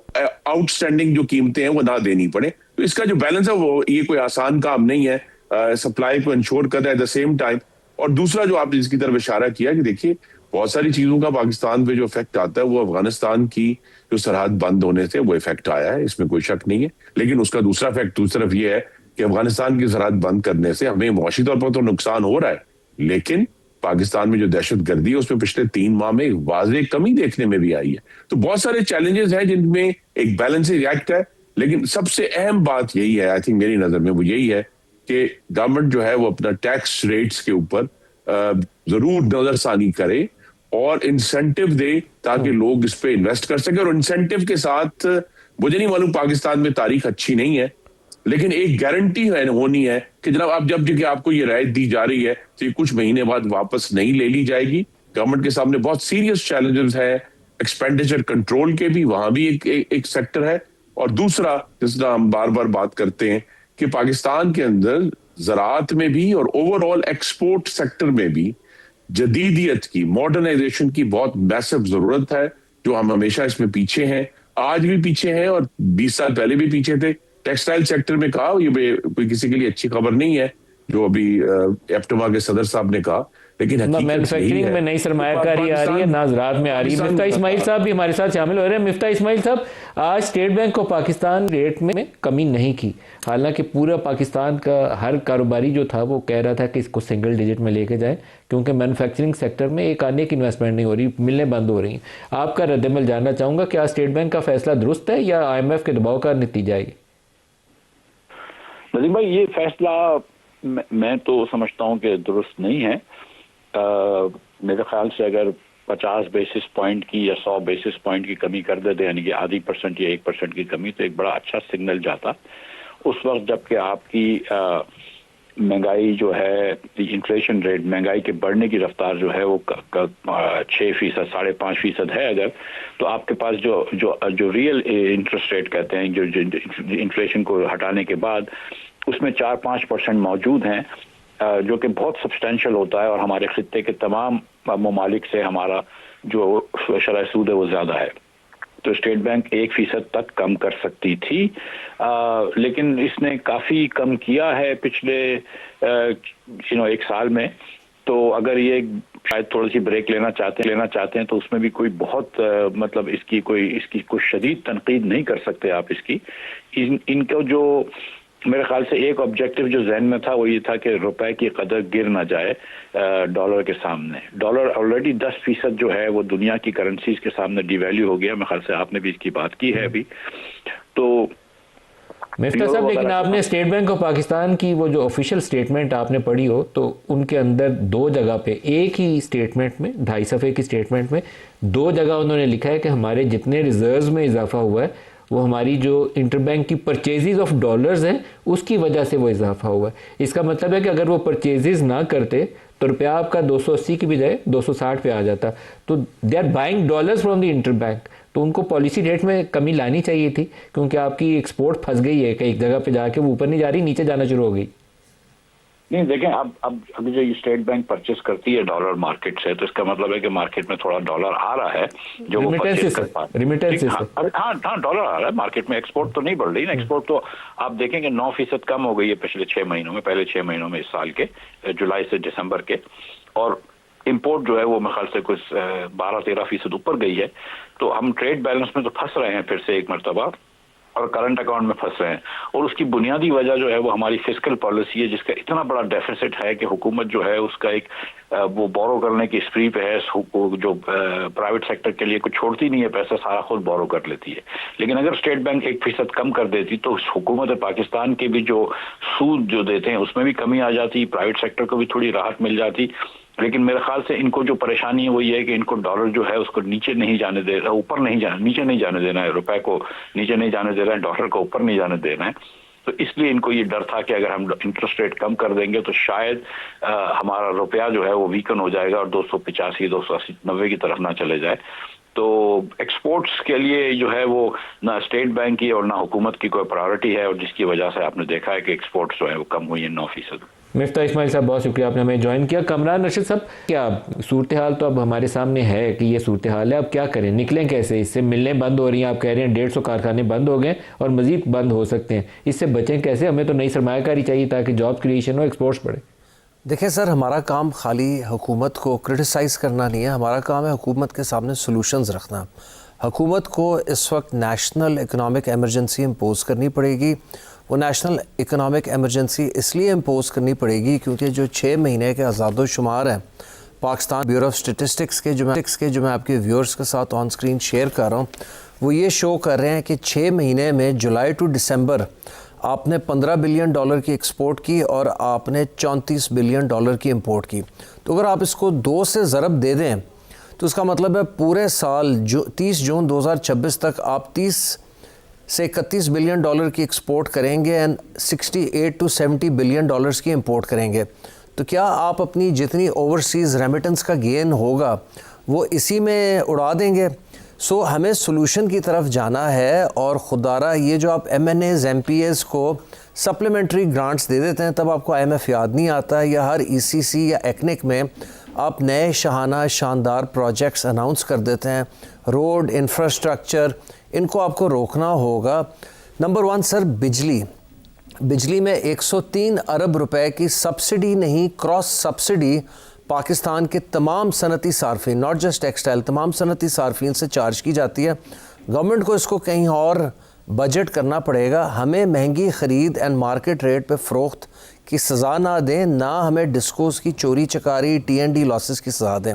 आउटस्टैंडिंग जो कीमतें हैं वो ना देनी पड़े। तो इसका जो बैलेंस है वो ये कोई आसान काम नहीं है, सप्लाई को इंश्योर कर रहा है एट द सेम टाइम। और दूसरा जो आपने जिसकी तरफ इशारा किया कि देखिए बहुत सारी चीजों का पाकिस्तान पे जो इफेक्ट आता है वो अफगानिस्तान की जो सरहद बंद होने से वो इफेक्ट आया है, इसमें कोई शक नहीं है। लेकिन उसका दूसरा इफेक्ट दूसरी तरफ ये है कि अफगानिस्तान की सरहद बंद करने से हमें मुआशी तौर पर तो नुकसान हो रहा है, लेकिन पाकिस्तान में जो दहशत गर्दी है उसमें पिछले 3 माह में वाज़ेह कमी देखने में भी आई है। तो बहुत सारे चैलेंजेस हैं जिनमें एक बैलेंसिंग एक्ट है, लेकिन सबसे अहम बात यही है, आई थिंक मेरी नजर में वो यही है कि गवर्नमेंट जो है वो अपना टैक्स रेट्स के ऊपर जरूर नजरसानी करे और इंसेंटिव दे ताकि लोग इस पे इन्वेस्ट कर सके। और इंसेंटिव के साथ मुझे नहीं मालूम, पाकिस्तान में तारीख अच्छी नहीं है, लेकिन एक गारंटी होनी है कि जनाब आप जब कि आपको ये राहत दी जा रही है तो ये कुछ महीने बाद वापस नहीं ले ली जाएगी। गवर्नमेंट के सामने बहुत सीरियस चैलेंजेस है, एक्सपेंडिचर कंट्रोल के भी, वहां भी एक सेक्टर है। और दूसरा जिसका हम बार बार बात करते हैं कि पाकिस्तान के अंदर ज़राअत में भी और ओवरऑल एक्सपोर्ट सेक्टर में भी जदीदियत की, मॉडर्नाइजेशन की बहुत मैसिव जरूरत है, जो हम हमेशा इसमें पीछे हैं, आज भी पीछे हैं और 20 साल पहले भी पीछे थे। टेक्सटाइल सेक्टर में कहा, ये कोई किसी के लिए अच्छी खबर नहीं है जो अभी एप्टमा के सदर साहब ने कहा, लेकिन मैन्युफैक्चरिंग में नई सरमायाकारी आ रही है, ना ज़राअत में आ रही है। मिफ्ता इस्माइल साहब भी हमारे साथ शामिल हो रहे हैं। मिफ्ता इस्माइल साहब, आज स्टेट बैंक को पाकिस्तान रेट में कमी नहीं की, हालांकि पूरा पाकिस्तान का हर कारोबारी जो था वो कह रहा था कि इसको सिंगल डिजिट में लेके जाए, क्योंकि मैन्युफैक्चरिंग सेक्टर में एक आने की इन्वेस्टमेंट नहीं हो रही, मिलें बंद हो रही हैं। आपका रद्दमल जानना चाहूँगा, क्या स्टेट बैंक का फैसला दुरुस्त है या IMF के दबाव का नतीजा है? नजीम भाई, ये फैसला मैं तो समझता हूँ कि दुरुस्त नहीं है। मेरे ख्याल से अगर 50 बेसिस पॉइंट की या 100 बेसिस पॉइंट की कमी कर देते, यानी कि आधी % या 1% की कमी, तो एक बड़ा अच्छा सिग्नल जाता उस वक्त, जबकि आपकी महंगाई जो है, इन्फ्लेशन रेट, महंगाई के बढ़ने की रफ्तार जो है वो 6%, 5.5% है अगर, तो आपके पास जो रियल इंटरेस्ट रेट कहते हैं, जो इन्फ्लेशन को हटाने के बाद उसमें 4-5% मौजूद हैं, जो कि बहुत सब्सटेंशियल होता है, और हमारे खित्ते के तमाम ममालिक से हमारा जो शरह सूद है वो ज़्यादा है। तो स्टेट बैंक 1% तक कम कर सकती थी, लेकिन इसने काफ़ी कम किया है पिछले 1 साल में। तो अगर ये शायद थोड़ी सी ब्रेक लेना चाहते हैं तो उसमें भी कोई बहुत मतलब इसकी कोई शदीद तनकीद नहीं कर सकते आप इसकी। इनको जो मेरे ख्याल से एक ऑब्जेक्टिव जो जहन में था वो ये था कि रुपए की कदर गिर ना जाए डॉलर के सामने। डॉलर ऑलरेडी 10% जो है वो दुनिया की करेंसीज के सामने डिवैल्यू हो गया। मेरे ख्याल से आपने भी इसकी बात की है अभी। तो मिफ्ता साहब, लेकिन आपने स्टेट बैंक ऑफ पाकिस्तान की वो जो ऑफिशियल स्टेटमेंट आपने पढ़ी हो तो उनके अंदर दो जगह पे, एक ही स्टेटमेंट में 2.5 सफ़े की स्टेटमेंट में दो जगह उन्होंने लिखा है कि हमारे जितने रिजर्व्स में इजाफा हुआ है वो हमारी जो इंटरबैंक की परचेजेज ऑफ डॉलर्स हैं उसकी वजह से वो इजाफा हुआ है। इसका मतलब है कि अगर वो परचेजेज ना करते तो रुपया आपका 280 की बजाय 260 पे आ जाता। तो they are buying dollars from the interbank. तो उनको पॉलिसी रेट में कमी लानी चाहिए थी, क्योंकि आपकी एक्सपोर्ट फंस गई है कि एक जगह पे जाके वो ऊपर नहीं जा रही, नीचे जाना शुरू हो गई। नहीं देखें, अब जो ये स्टेट बैंक परचेस करती है डॉलर मार्केट से, तो इसका मतलब है कि मार्केट में थोड़ा डॉलर आ रहा है जो वो परचेस कर पा रहे हैं। हाँ, डॉलर आ रहा है मार्केट में। एक्सपोर्ट तो नहीं बढ़ रही ना। एक्सपोर्ट तो आप देखेंगे 9% कम हो गई है पिछले 6 महीनों में, पहले 6 महीनों में इस साल के, जुलाई से दिसंबर के। और इंपोर्ट जो है वो मेरे ख्याल से कुछ 12-13% ऊपर गई है। तो हम ट्रेड बैलेंस में तो फंस रहे हैं फिर से एक मरतबा, और करंट अकाउंट में फंस रहे हैं। और उसकी बुनियादी वजह जो है वो हमारी फिस्कल पॉलिसी है, जिसका इतना बड़ा डेफिसिट है कि हुकूमत जो है उसका एक वो बोरो करने की स्प्री पे है। जो प्राइवेट सेक्टर के लिए कुछ छोड़ती नहीं है पैसा, सारा खुद बोरो कर लेती है। लेकिन अगर स्टेट बैंक 1% कम कर देती तो हुकूमत पाकिस्तान के भी जो सूद जो देते हैं उसमें भी कमी आ जाती, प्राइवेट सेक्टर को भी थोड़ी राहत मिल जाती। लेकिन मेरे ख्याल से इनको जो परेशानी है वो ये है कि इनको डॉलर जो है उसको नीचे नहीं जाने दे रहा, नीचे नहीं जाने देना है। रुपए को नीचे नहीं जाने दे रहा है, डॉलर को ऊपर नहीं जाने देना है। तो इसलिए इनको ये डर था कि अगर हम इंटरेस्ट रेट कम कर देंगे तो शायद हमारा रुपया जो है वो वीकन हो जाएगा और 285, 280, 90 की तरफ ना चले जाए। तो एक्सपोर्ट्स के लिए जो है वो ना स्टेट बैंक की और ना हुकूमत की कोई प्रायोरिटी है, और जिसकी वजह से आपने देखा है कि एक्सपोर्ट्स जो है वो कम हुई है 9%। मिफ्ता इस्माइल साहब, बहुत शुक्रिया आपने हमें ज्वाइन किया। कमरान रशीद साहब, क्या सूरत हाल तो अब हमारे सामने है कि ये सूरत हाल है, अब क्या करें, निकलें कैसे इससे? मिलने बंद हो रही हैं, आप कह रहे हैं 150 कारखाने बंद हो गए और मजीद बंद हो सकते हैं, इससे बचें कैसे? हमें तो नई सरमायाकारी चाहिए ताकि जॉब क्रिएशन हो, एक्सपोर्ट्स बढ़े। देखिए सर, हमारा काम खाली हुकूमत को क्रिटिसाइज़ करना नहीं है, हमारा काम है हुकूमत के सामने सॉल्यूशंस रखना। हुकूमत को इस वक्त नेशनल इकनॉमिक एमरजेंसी इम्पोज़ करनी पड़ेगी। वो नेशनल इकनॉमिक एमरजेंसी इसलिए इम्पोज़ करनी पड़ेगी क्योंकि जो 6 महीने के आज़ादोशुमार हैं पाकिस्तान ब्यूरो ऑफ स्टेटिस्टिक्स के, जो मैं आपके व्यूअर्स के साथ ऑन स्क्रीन शेयर कर रहा हूँ, वो ये शो कर रहे हैं कि 6 महीने में जुलाई टू दिसंबर आपने $15 बिलियन की एक्सपोर्ट की और आपने $34 बिलियन की इंपोर्ट की। तो अगर आप इसको 2 से ज़रब दे दें तो उसका मतलब है पूरे साल 30 जून 2026 तक आप 30 से $31 बिलियन की एक्सपोर्ट करेंगे एंड 68 to 70 बिलियन की इंपोर्ट करेंगे। तो क्या आप अपनी जितनी ओवरसीज़ रेमिटेंस का गेन होगा वो इसी में उड़ा देंगे? सो हमें सोल्यूशन की तरफ जाना है। और खुदारा ये जो आप MNAs MPAs को सप्लीमेंट्री ग्रांट्स दे देते हैं तब आपको IMF याद नहीं आता है, या हर ECC या ECNIC में आप नए शाहाना शानदार प्रोजेक्ट्स अनाउंस कर देते हैं, रोड इंफ्रास्ट्रक्चर, इनको आपको रोकना होगा। नंबर 1 सर, बिजली में 103 अरब रुपए की सब्सिडी नहीं, क्रॉस सब्सिडी पाकिस्तान के तमाम सनती सार्फिन, नॉट जस्ट टेक्सटाइल, तमाम सनती सार्फिन से चार्ज की जाती है। गवर्नमेंट को इसको कहीं और बजट करना पड़ेगा। हमें महंगी ख़रीद एंड मार्केट रेट पे फ़रोख्त की सज़ा ना दें, ना हमें डिस्कोस की चोरी चकारी TND लॉसेस की सज़ा दें।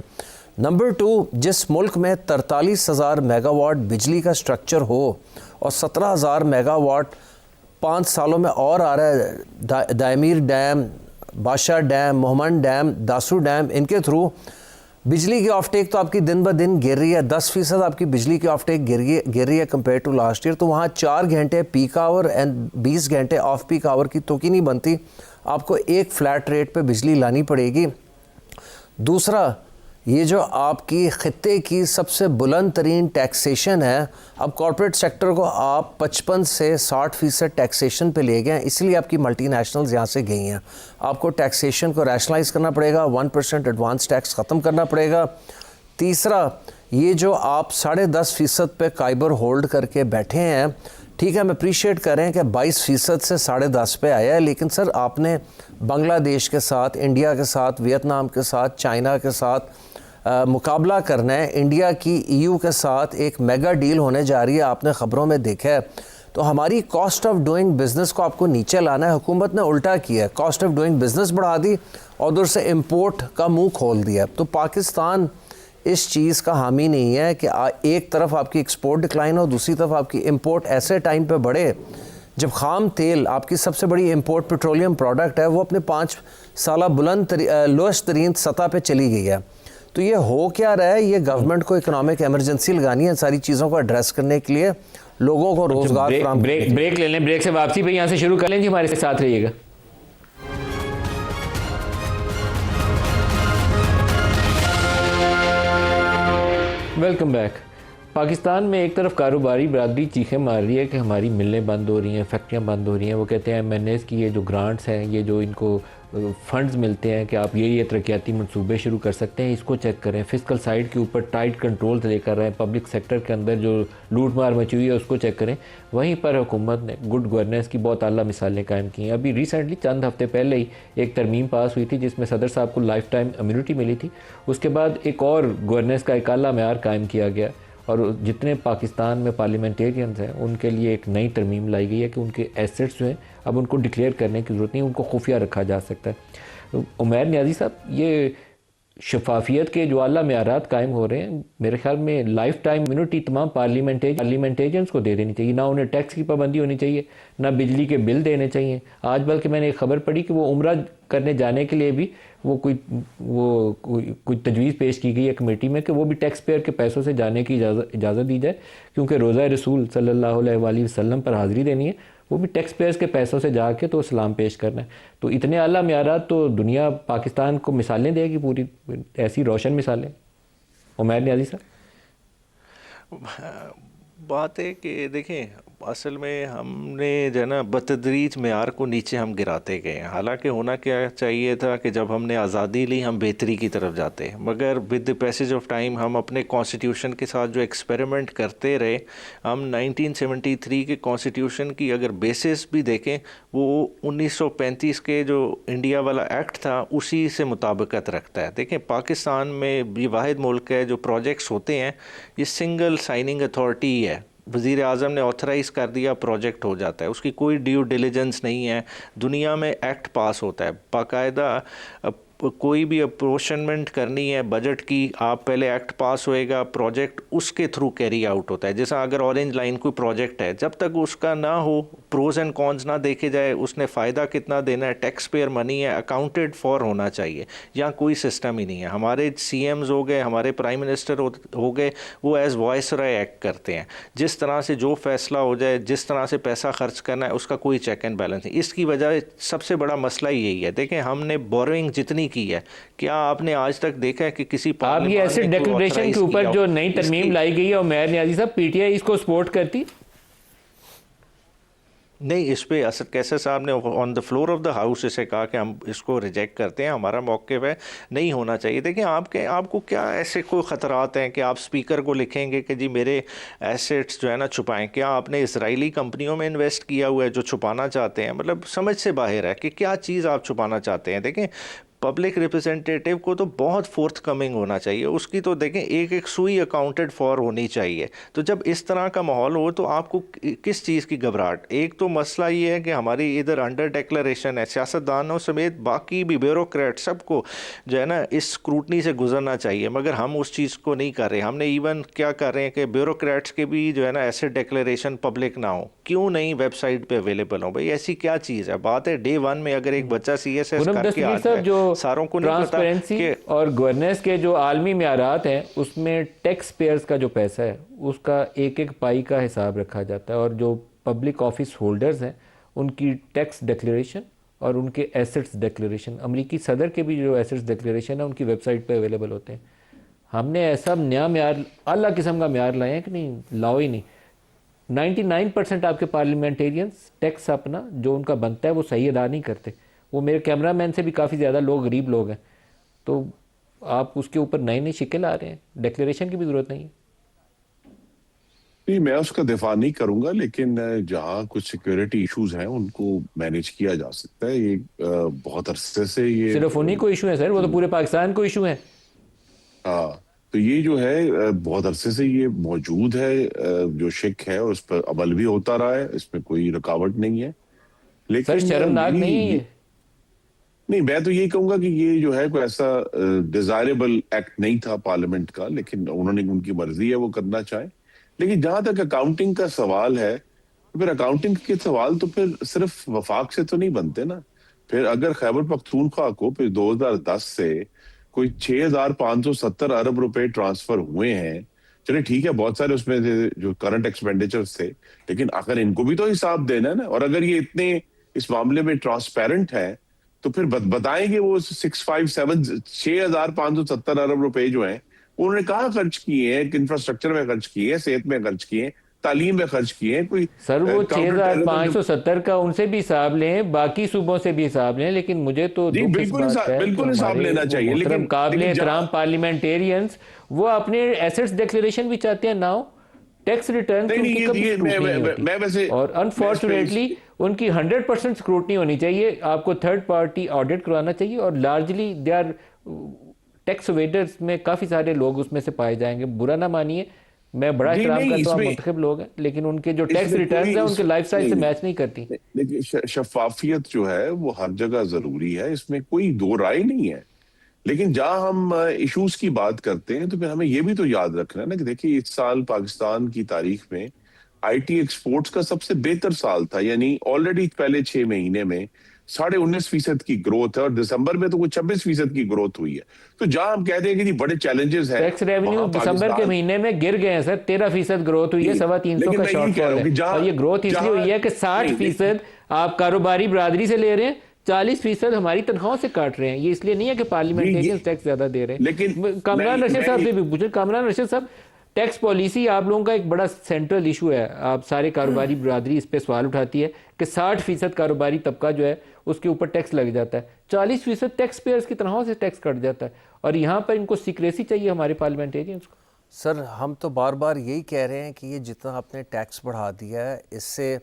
नंबर 2, जिस मुल्क में 43,000 मेगावाट बिजली का स्ट्रक्चर हो और 17,000 मेगावाट 5 सालों में और आ रहा है, दायमीर डैम, बादशाह dam, Mohammad dam, Dasu dam, इनके थ्रू बिजली की ऑफटेक तो आपकी दिन ब दिन गिर रही है। 10% आपकी बिजली की ऑफटेक गिर रही है कंपेयर टू लास्ट ईयर। तो वहाँ 4 घंटे पीक आवर एंड 20 घंटे ऑफ पीक आवर की तो की नहीं बनती, आपको एक फ्लैट रेट पे बिजली लानी पड़ेगी। दूसरा, ये जो आपकी ख़ित्ते की सबसे बुलंद तरीन टैक्सेशन है, अब कॉर्पोरेट सेक्टर को आप 55 से 60% टैक्सेशन पे ले गए हैं, इसलिए आपकी मल्टीनेशनल्स यहाँ से गई हैं। आपको टैक्सेशन को रैशनलाइज करना पड़ेगा, 1% एडवांस टैक्स ख़त्म करना पड़ेगा। तीसरा, ये जो आप 10.5% पे काइबर होल्ड करके बैठे हैं, ठीक है, हम अप्रिशिएट कर रहे हैं कि 22% से 10.5 पे आया है, लेकिन सर आपने बांग्लादेश के साथ, इंडिया के साथ, वियतनाम के साथ, चाइना के साथ मुकाबला करना है। इंडिया की EU के साथ एक मेगा डील होने जा रही है, आपने ख़बरों में देखा है। तो हमारी कॉस्ट ऑफ डूइंग बिज़नेस को आपको नीचे लाना है। हुकूमत ने उल्टा किया है, कॉस्ट ऑफ डूइंग बिज़नेस बढ़ा दी और उधर से इम्पोर्ट का मुंह खोल दिया। तो पाकिस्तान इस चीज़ का हामी नहीं है कि एक तरफ आपकी एक्सपोर्ट डिक्लाइन हो, दूसरी तरफ आपकी इंपोर्ट ऐसे टाइम पे बढ़े जब खाम तेल, आपकी सबसे बड़ी इंपोर्ट पेट्रोलियम प्रोडक्ट है, वो अपने 5 साल बुलंद लोएस्ट तरीन सतह पे चली गई है। तो ये हो क्या रहा है? ये गवर्नमेंट को इकोनॉमिक एमरजेंसी लगानी है सारी चीज़ों को एड्रेस करने के लिए, लोगों को रोजगार ब्रेक ले लें, ब्रेक से वापसी पे यहाँ से शुरू कर लें जी, हमारे साथ रहिएगा। Welcome back. पाकिस्तान में एक तरफ कारोबारी बरादरी चीखें मार रही है कि हमारी मिलें बंद हो रही हैं, फैक्ट्रियां बंद हो रही हैं। वो कहते हैं MNAs की ये जो ग्रांट्स हैं, ये जो इनको फंड्स मिलते हैं कि आप ये तरक्याती मंसूबे शुरू कर सकते हैं, इसको चेक करें। फिस्कल साइड के ऊपर टाइट कंट्रोल्स लेकर रहे हैं, पब्लिक सेक्टर के अंदर जो लूट मार मची हुई है उसको चेक करें। वहीं पर हुकूमत ने गुड गवर्नेंस की बहुत आला मिसालें कायम की हैं। अभी रिसेंटली चंद हफ्ते पहले ही एक तरमीम पास हुई थी जिसमें सदर साहब को लाइफ टाइम इम्यूनिटी मिली थी। उसके बाद एक और गवर्नेंस का एक आला मेयार कायम किया गया और जितने पाकिस्तान में पार्लियामेंटेरियंस हैं उनके लिए एक नई तरमीम लाई गई है कि उनके एसेट्स जो हैं अब उनको डिक्लेयर करने की ज़रूरत नहीं, उनको खुफिया रखा जा सकता है। उमैर नियाज़ी साहब, ये शफाफियत के जो आला मेयारात कायम हो रहे हैं, मेरे ख्याल में लाइफ टाइम इम्यूनिटी तमाम पार्लियामेंटेरियंस को दे देनी चाहिए। ना उन्हें टैक्स की पाबंदी होनी चाहिए, ना बिजली के बिल देने चाहिए। आज बल्कि मैंने एक खबर पढ़ी कि वो उम्रा करने जाने के लिए भी कोई तजवीज़ पेश की गई है कमेटी में कि वो भी टैक्स पेयर के पैसों से जाने की इजाज़त दी जाए, क्योंकि रोज़ा रसूल सल्लल्लाहु अलैहि वसल्लम पर हाज़िरी देनी है, वो भी टैक्स पेयर्स के पैसों से जाके तो सलाम पेश करना है। तो इतने आला मेयारात तो दुनिया पाकिस्तान को मिसालें देगी, पूरी ऐसी रोशन मिसालें। उमैर नियाज़ी साहब, बात है कि देखें, असल में हमने जो है ना बतदरीज मेयार को नीचे हम गिराते गए हैं। हालांकि होना क्या चाहिए था कि जब हमने आज़ादी ली हम बेहतरी की तरफ जाते, मगर with the passage of time हम अपने कॉन्स्टिट्यूशन के साथ जो एक्सपेरिमेंट करते रहे। हम 1973 के कॉन्स्टिट्यूशन की अगर बेसिस भी देखें, वो 1935 के जो इंडिया वाला एक्ट था उसी से मुताबिकत रखता है। देखें, पाकिस्तान में ये वाहिद मुल्क है जो प्रोजेक्ट्स होते हैं ये सिंगल साइनिंग अथॉरिटी ही है। वज़ीर आज़म ने ऑथराइज़ कर दिया, प्रोजेक्ट हो जाता है, उसकी कोई ड्यू डिलिजेंस नहीं है। दुनिया में एक्ट पास होता है बाकायदा, कोई भी अप्रोचमेंट करनी है बजट की, आप पहले एक्ट पास होएगा, प्रोजेक्ट उसके थ्रू कैरी आउट होता है। जैसा अगर ऑरेंज लाइन कोई प्रोजेक्ट है, जब तक उसका ना हो, प्रोज एंड कॉन्स ना देखे जाए, उसने फ़ायदा कितना देना है, टैक्स पेयर मनी है, अकाउंटेड फॉर होना चाहिए। यहाँ कोई सिस्टम ही नहीं है। हमारे CMs हो गए, हमारे प्राइम मिनिस्टर हो गए, वो एज वॉइसरॉय एक्ट करते हैं। जिस तरह से जो फैसला हो जाए, जिस तरह से पैसा खर्च करना है, उसका कोई चेक एंड बैलेंस नहीं। इसकी वजह सबसे बड़ा मसला यही है। देखें, हमने बोरोइंग जितनी की है, क्या आपने आज तक देखा है कि किसी आप ये एसेट डिक्लेरेशन के ऊपर जो नई तरमीम लाई गई है, उमैर नियाज़ी साहब, PTI इसको सपोर्ट करती नहीं? इस पे असद कैसर साहब ने on the floor of the house इसे कहा कि हम इसको रिजेक्ट करते हैं, हमारा मौक़िफ़ है, नहीं होना चाहिए। देखिए, आपको क्या ऐसे कोई ख़तरात हैं कि आप स्पीकर को लिखेंगे कि जी मेरे एसेट्स जो है ना छुपाएं? क्या आपने इसराइली कंपनियों में इन्वेस्ट किया हुआ है जो छुपाना चाहते हैं? मतलब समझ से बाहर है कि क्या चीज़ आप छुपाना चाहते हैं। देखें, पब्लिक रिप्रेजेंटेटिव को तो बहुत फोर्थ कमिंग होना चाहिए, उसकी तो देखें एक एक सुई अकाउंटेड फॉर होनी चाहिए। तो जब इस तरह का माहौल हो तो आपको किस चीज़ की घबराहट? एक तो मसला ये है कि हमारी इधर अंडर डिक्लेरेशन है, सियासतदानों समेत बाकी भी ब्यूरोक्रेट सबको जो है ना इस स्क्रूटनी से गुजरना चाहिए, मगर हम उस चीज़ को नहीं कर रहे। हमने इवन क्या कर रहे हैं कि ब्यूरोक्रेट्स के भी जो है ना एसेट डिक्लेरेशन पब्लिक ना हो। क्यों नहीं वेबसाइट पे अवेलेबल हो? भाई ऐसी क्या चीज़ है? बात है डे 1 में अगर एक बच्चा CSS करके आता है, सारों को ट्रांसपेरेंसी और गवर्नेंस के जो आलमी म्यारात हैं उसमें टैक्स पेयर्स का जो पैसा है उसका एक एक पाई का हिसाब रखा जाता है, और जो पब्लिक ऑफिस होल्डर्स हैं उनकी टैक्स डिक्लेरेशन और उनके एसेट्स डिक्लेरेशन, अमेरिकी सदर के भी जो एसेट्स डिक्लेरेशन है उनकी वेबसाइट पर अवेलेबल होते हैं। हमने ऐसा नया म्यार, अला किस्म का म्यार लाए हैं कि नहीं, लाओ ही नहीं। 99% आपके पार्लियामेंटेरियंस टैक्स अपना जो उनका बनता है वो सही अदा नहीं करते। वो मेरे कैमरामैन से भी काफ़ी ज़्यादा लोग गरीब लोग हैं, तो आप उसके ऊपर नए नए शिक्के ला रहे हैं। डिक्लेरेशन की भी ज़रूरत नहीं है। नहीं, मैं उसका दिफा नहीं करूंगा, लेकिन जहाँ कुछ सिक्योरिटी इश्यूज हैं उनको मैनेज किया जा सकता है। ये बहुत अरसे से ये सिर्फ उन्हीं को इशू है सर, वो तो पूरे पाकिस्तान को इशू है। हाँ, तो ये जो है बहुत अरसे से ये मौजूद है, जो शिक है उस पर अमल भी होता रहा है, इसमें कोई रुकावट नहीं है। सर लेकिन शर्मनाक नहीं है ये? नहीं, मैं तो यही कहूंगा कि ये जो है कोई ऐसा डिजायरेबल एक्ट नहीं था पार्लियामेंट का, लेकिन उन्होंने, उनकी मर्जी है वो करना चाहे। लेकिन जहां तक अकाउंटिंग का सवाल है, तो फिर अकाउंटिंग के सवाल तो फिर सिर्फ वफाक से तो नहीं बनते ना। फिर अगर खैबर पख्तूनख्वा को फिर 2010 से कोई 6,570 अरब रुपए ट्रांसफर हुए हैं, चलिए ठीक है, बहुत सारे उसमें जो करंट एक्सपेंडिचर्स थे, लेकिन अगर इनको भी तो हिसाब देना है ना। और अगर ये इतने इस मामले में ट्रांसपेरेंट है, तो फिर बताएंगे वो 6,570 अरब रुपए जो हैं उन्होंने कहाँ खर्च किए हैं, इंफ्रास्ट्रक्चर में खर्च किए हैं, सेहत में खर्च किए हैं, तालीम में खर्च किए हैं। कोई सर वो 6,570 का उनसे भी हिसाब लें, बाकी सूबों से भी हिसाब लें, लेकिन मुझे तो दुख इस बात का है बिल्कुल हिसाब लेना चाहिए, लेकिन काबिल एहतराम पार्लियामेंटेरियंस वो अपने एसेट्स डिक्लेरेशन भी चाहते हैं नाउ, टैक्स रिटर्न की उनकी कभी स्क्रूटनी नहीं होती, और अनफॉर्चुनेटली उनकी 100% स्क्रूटनी होनी चाहिए। आपको थर्ड पार्टी ऑडिट करवाना चाहिए, और लार्जली दे आर टैक्स अवेडर्स में काफी सारे लोग उसमें से पाए जाएंगे। बुरा ना मानिए, मैं बड़ा एहतराम करता हूँ, मुंतखब लोग हैं, लेकिन उनके जो टैक्स रिटर्न है उनके लाइफस्टाइल से मैच नहीं करती। देखिए, शफाफियत जो है वो हर जगह जरूरी है, इसमें कोई दो राय नहीं है। लेकिन जहां हम इश्यूज की बात करते हैं, तो फिर हमें ये भी तो याद रखना है ना कि देखिए, इस साल पाकिस्तान की तारीख में आईटी एक्सपोर्ट्स का सबसे बेहतर साल था। यानी ऑलरेडी पहले 6 महीने में 19.5% की ग्रोथ है, और दिसंबर में तो कुछ 26% की ग्रोथ हुई है। तो जहां हम कहते हैं कि जी बड़े चैलेंजेस हैं, टैक्स रेवेन्यू दिसंबर के महीने में गिर गए हैं सर, 13% ग्रोथ हुई है, 325 का शॉर्टफॉल है। और ये ग्रोथ इसलिए हुई है कि 60% आप कारोबारी बरादरी से ले रहे हैं, 40% हमारी तनख्वाहों से काट रहे हैं। ये इसलिए नहीं है कि पार्लियामेंटेरियन टैक्स ज्यादा दे रहे हैं। लेकिन कामरान रशीद साहब से भी पूछे, कामरान रशीद साहब, टैक्स पॉलिसी आप लोगों का एक बड़ा सेंट्रल इशू है, आप सारे कारोबारी बरादरी इस पे सवाल उठाती है कि 60% कारोबारी तबका जो है उसके ऊपर टैक्स लग जाता है, 40% टैक्स पेयर्स की तनख्वाहों से टैक्स कट जाता है, और यहाँ पर इनको सीक्रेसी चाहिए हमारे पार्लियामेंटेरियंस को। सर हम तो बार बार यही कह रहे हैं कि ये जितना आपने टैक्स बढ़ा दिया है, इससे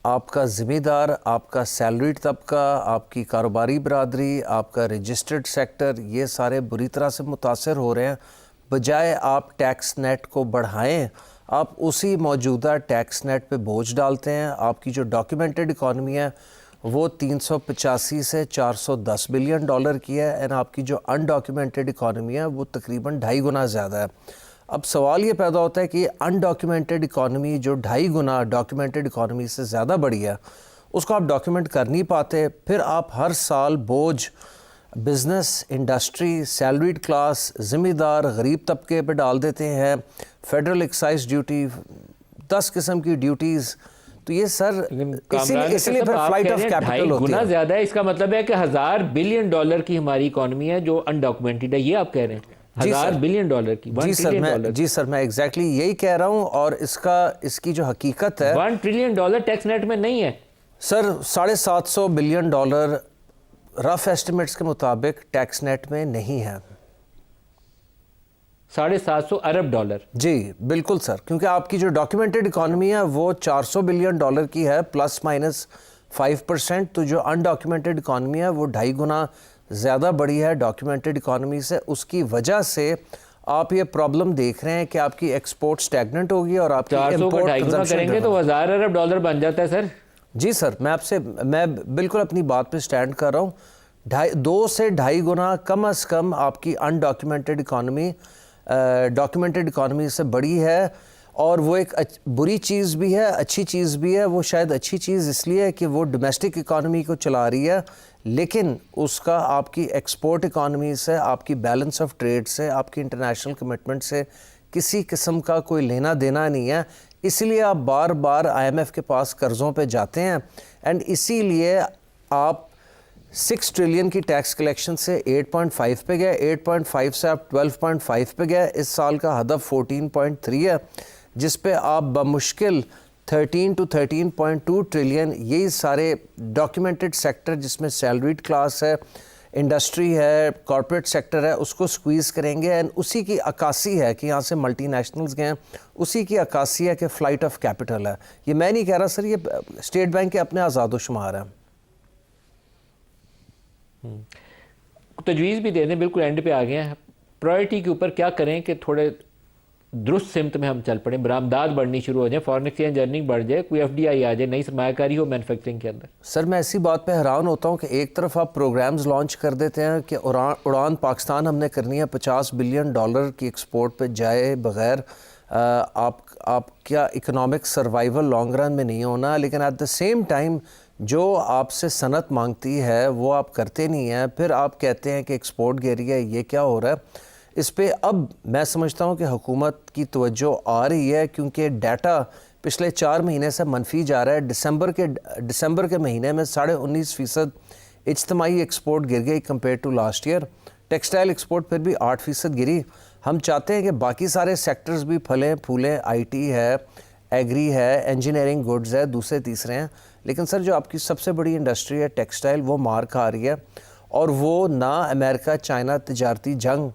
आपका ज़िम्मेदार, आपका सैलरीड तबका, आपकी कारोबारी बरादरी, आपका रजिस्टर्ड सेक्टर, ये सारे बुरी तरह से मुतासर हो रहे हैं। बजाय आप टैक्स नेट को बढ़ाएं, आप उसी मौजूदा टैक्स नेट पे बोझ डालते हैं। आपकी जो डॉक्यूमेंटेड इकॉनमी है वो 385 से 410 बिलियन डॉलर की है, एंड आपकी जो अनडॉक्यूमेंटेड इकॉनमी है वो तकरीबन 2.5 गुना ज़्यादा है। अब सवाल ये पैदा होता है कि अनडॉक्यूमेंटेड इकॉनमी जो 2.5 गुना डॉक्यूमेंटेड इकॉनमी से ज़्यादा बड़ी है, उसको आप डॉक्यूमेंट कर नहीं पाते, फिर आप हर साल बोझ बिज़नेस, इंडस्ट्री, सैलरीड क्लास, ज़िम्मेदार, गरीब तबके पे डाल देते हैं। फेडरल एक्साइज ड्यूटी, 10 किस्म की ड्यूटीज़, तो ये सर इसलिए फिर फ्लाइट ऑफ कैपिटल होती गुना है। ज़्यादा है। इसका मतलब है कि 1000 बिलियन डॉलर की हमारी इकॉनमी है जो अनडॉक्यूमेंटेड है, ये आप कह रहे हैं? 1000 बिलियन डॉलर की, 1 सर मैं एग्जैक्टली यही कह रहा हूँ, और इसकी जो हकीकत है, 1 ट्रिलियन डॉलर टैक्स नेट में नहीं है sir. 750 billion dollar rough estimates के मुताबिक टैक्स नेट में नहीं है। 750 अरब डॉलर? जी बिल्कुल सर, क्योंकि आपकी जो डॉक्यूमेंटेड इकॉनमी है वो 400 बिलियन डॉलर की है, ±5%। तो जो अनडॉक्यूमेंटेड इकॉनमी है वो 2.5 गुना ज़्यादा बड़ी है डॉक्यूमेंटेड इकॉनमी से। उसकी वजह से आप ये प्रॉब्लम देख रहे हैं कि आपकी एक्सपोर्ट स्टैग्नेंट होगी और आपकी 400 का 2.5 गुना करेंगे तो 1000 अरब डॉलर बन जाता है सर। जी सर, मैं बिल्कुल अपनी बात पे स्टैंड कर रहा हूँ। 2 से 2.5 गुना कम से कम आपकी अनडॉक्यूमेंटेड इकॉनमी डॉक्यूमेंटेड इकॉनमी से बड़ी है, और वो एक बुरी चीज़ भी है, अच्छी चीज़ भी है। वो शायद अच्छी चीज़ इसलिए है कि वो डोमेस्टिक इकॉनमी को चला रही है, लेकिन उसका आपकी एक्सपोर्ट इकॉनमी से, आपकी बैलेंस ऑफ ट्रेड से, आपकी इंटरनेशनल कमिटमेंट से किसी किस्म का कोई लेना देना नहीं है। इसलिए आप बार बार IMF के पास कर्ज़ों पे जाते हैं, एंड इसीलिए आप 6 ट्रिलियन की टैक्स कलेक्शन से 8.5 पे गए, 8.5 से आप 12.5 पे गए। इस साल का हदफ 14.3 है, जिस पे आप बमुश्किल 13 to 13.2 ट्रिलियन, यही सारे डॉक्यूमेंटेड सेक्टर जिसमें सैलरीड क्लास है, इंडस्ट्री है, कॉरपोरेट सेक्टर है, उसको स्क्वीज़ करेंगे। एंड उसी की अक्कासी है कि यहाँ से मल्टीनेशनल्स गए हैं, उसी की अक्कासी है कि फ़्लाइट ऑफ कैपिटल है। ये मैं नहीं कह रहा सर, ये स्टेट बैंक के अपने आज़ादोशुमार हैं। तजवीज़ भी दे दें, बिल्कुल एंड पे आ गए हैं। प्रायोरिटी के ऊपर क्या करें कि थोड़े दुरुस्त सिमत में हम चल पड़े, बरामदात बढ़नी शुरू हो जाए, फॉरेन एक्सचेंज अर्निंग बढ़ जाए, कोई FDI आ जाए, नई सरमायाकारी हो मैन्युफैक्चरिंग के अंदर। सर मैं इसी बात पे हैरान होता हूँ कि एक तरफ आप प्रोग्राम्स लॉन्च कर देते हैं कि उड़ान पाकिस्तान हमने करनी है, $50 बिलियन की एक्सपोर्ट पे जाए बग़ैर आप क्या इकोनॉमिक सर्वाइवल लॉन्ग रन में नहीं होना, लेकिन एट द सेम टाइम जो आपसे सनत मांगती है वो आप करते नहीं हैं। फिर आप कहते हैं कि एक्सपोर्ट गिर गया, ये क्या हो रहा है। इस पे अब मैं समझता हूँ कि हुकूमत की तवज्जो आ रही है, क्योंकि डाटा पिछले 4 महीने से मनफी जा रहा है। दिसंबर के महीने में 19.5% इज्तमाही एक्सपोर्ट गिर गई compare to last year. Textile export फिर भी 8% गिरी। हम चाहते हैं कि बाकी सारे सेक्टर्स भी फलें फूलें, IT है, एग्री है, इंजीनियरिंग गुड्स है, दूसरे तीसरे हैं, लेकिन सर जो आपकी सबसे बड़ी इंडस्ट्री है टेक्सटाइल, वो मार खा रही है। और वो ना अमेरिका चाइना तजारती जंग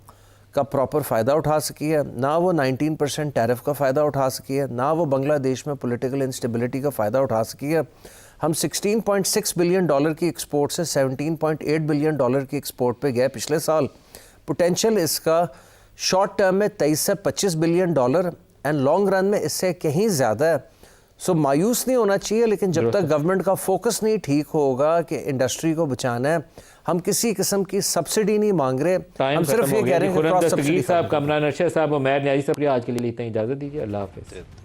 का प्रॉपर फ़ायदा उठा सकी है, ना वो 19% टैरिफ का फ़ायदा उठा सकी है, ना वो बांग्लादेश में पॉलिटिकल इंस्टेबिलिटी का फ़ायदा उठा सकी है। हम $16.6 बिलियन की एक्सपोर्ट से $17.8 बिलियन की एक्सपोर्ट पे गए पिछले साल। पोटेंशियल इसका शॉर्ट टर्म में 23 से $25 बिलियन एंड लॉन्ग रन में इससे कहीं ज़्यादा है। सो मायूस नहीं होना चाहिए, लेकिन जब तक गवर्नमेंट का फोकस नहीं ठीक होगा कि इंडस्ट्री को बचाना है, हम किसी किस्म की सब्सिडी नहीं मांग रहे, हम सिर्फ ये कह रहे हैं कि क्रॉस सब्सिडी। साहब, कमरान अरशद साहब, उमैर न्याजी साहब, आज के लिए लेते हैं इजाज़त दीजिए। अल्लाह हाफ़िज़।